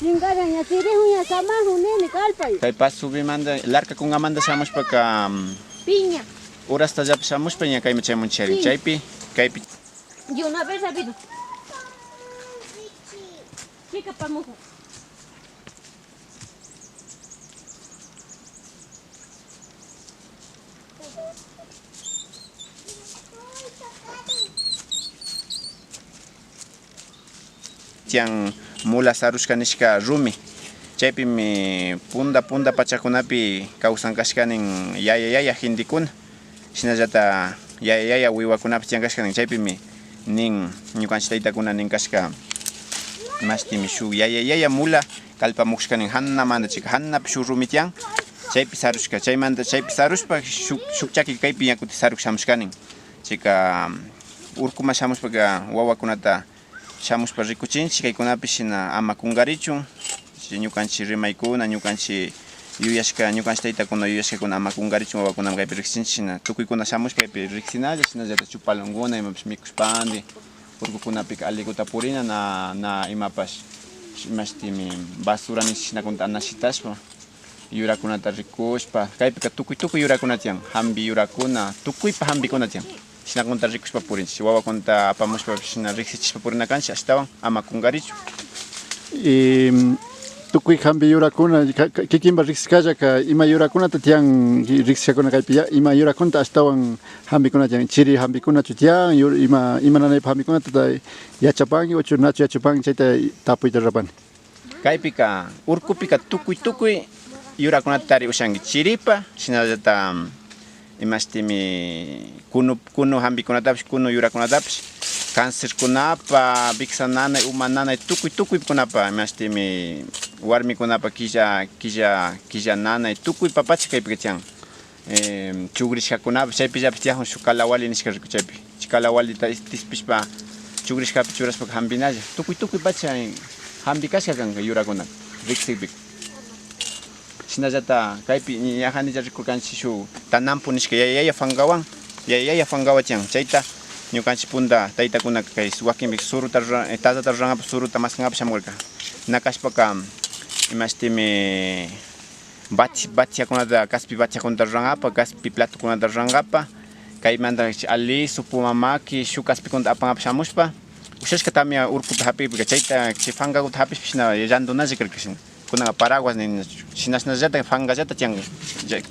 Ringaranya tirihunya sama hunene kalpay. Kay pas subi manda larka kung amanda samos pagka Piña. oras ta jap samos pa niya kay machamon cherry chaypi kaypi Yo una vez sabido. Chica pamujo. tiang mula sarus kanishka rumi chaypi mi punda pachakunapi kawsan kashkanin yaya hindikuna shinallata yaya wiwakunapi tiyan kashkanin chaypi mi nin ñukanchik taytakuna nin kashka mastimi shuk yaya mula kallpamushkanin hanamanta chika hanapi shuk rumi tiyan chaypi sarushka chaymanta chaypi sarushpa shuk chaki kaypi yakuti saruk shamushkanin chika urkuma shamushpaka wawakunata shamushpa rikuchinchik kaykunapi shina ama kungarichun ñukanchik rimaykuna ñukanchik yuyashka ñukanchik taytakuna yuyashkakuna ama kungarichun wawakunaman kaypi riqsinchik shina tukuykuna shamushpa kaypi riqsinalla shinallata chupalunguna imapish mikushpandi urkukunapi allikuta purina na imapash imashtimi basura nish shinakunata anashitashpa yurakunata rikushpa kaypika tukuy yurakuna tiyan hambi yurakuna tukuypa hambikuna tiyan shinakunata rikushpa purinchik wawakunata apamushpa shina riqsichishpa purina kanchik ashtawan ama kungarichu tukuy hambi yurakuna kikinpa riqsikalla ima yurakunata tiyan riqsikakuna kaypi ima yurakunata ashtawan hambikuna tiyan chiri hambikunachu tiyan ima nanaypa hambikunata yachapanki ochu nachu yachapanki chayta tapuyta rapani kaypika urkupika tukuy yurakunata tari ushanki chiripa shinallata imashtimi kunu hambikunatapish kunu yurakunatapish cáncer kunapa viksa nanay uma nanay tukuy kunapa imashtimi warmikunapa killa nanay tukuy papacha kaypika tiyan chugrishkakunapish chaypillapish tiyan shuk kalawali nishka riku chaypi kalawalita tispishpa chugrishkapi churashpa hambinalla tukuy pacha hambikashka kanka yurakunaka riqsipik shinallata kaypi ñajanilla rikurkanchik shuk tanampu nishka yaya fangawa tiyan chayta ñukanchik punda taytakuna kay wakinpi suruta tatata rurangapi suruta maskangapi shamurka nakashpaka imashtimi batyakunata kaspi batyakunata rurangapa kaspi platukunata rurangapa kaymanta alisu pumamaki shuk kaspikunata apangapi shamushpa ushashka tamia urkupi hapikpika chayta chay fangakuta hapishpa shina randunalla karka shina kunaka paraguas nin shinashallata fangallata tiyan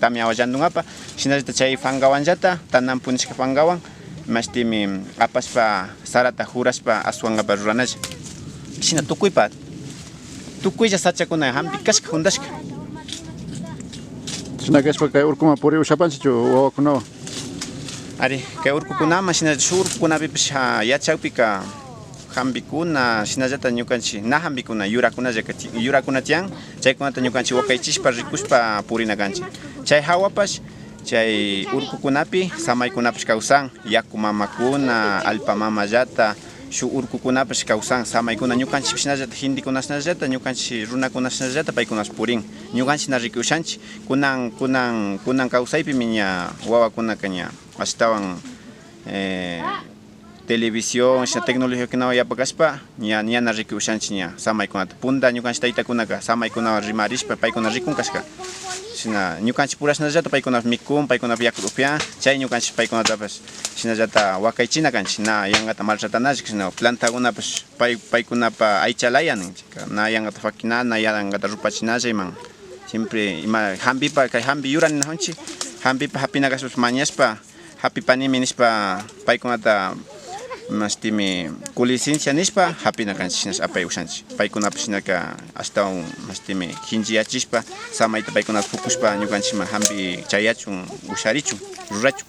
tamia randungapa shinallata chay fangawanllata tanampu nishka fangawan imashtimi apashpa sarata jurashpa aswangapa ruranalla shina tukuylla sachakuna hampikashka juntashka shina kashpa kay urkuma puri ushapanchichu wawakunawan ari kay urkukunaman shina shuk urkukunapipish yachawpika hambikuna shinallata ñukanchik na hambikuna yurakuna tiyan chaykunata ñukanchik wakaychishpa rikushpa purina kanchik chay hawapash chay urkukunapi samaykunapish kawsan yaku mamakuna alpa mamallata shuk urkukunapish kawsan samaykuna ñukanchik shinallata hindikuna shinallata ñukanchik runakuna shinallata paykunash purin ñukanchik na rikushanchik kunan kawsaypi ña wawakunaka ña ashtawan televisión shina tecnología kunawan yapakashpa ña na rikushanchik ña samaykunata punda ñukanchik taytakunaka samaykunawan rimarishpa paykuna rikunkashka shina ñukanchik purashnallata paykunapi mikun paykunapi yakuta upyan chay ñukanchik paykunatapish shinallata wakaychina kanchik na yangata maltratanachik shina plantakunapish paykunapa aychalaya ninchik na yangata fakina na yangata rupachinalla iman siempre ima hambipa kay hambi yura ninahunchik hambipa hapinakashpash mañashpa hapipanimi nishpa paykunata mastimi kulicencia nishpa hapina kanchik shinash apay ushanchik paykunapish shinaka ashtawan mastimi hinchiyachishpa samayta paykunata pukushpa ñukanchikman hambi chayachun usharichun rurachun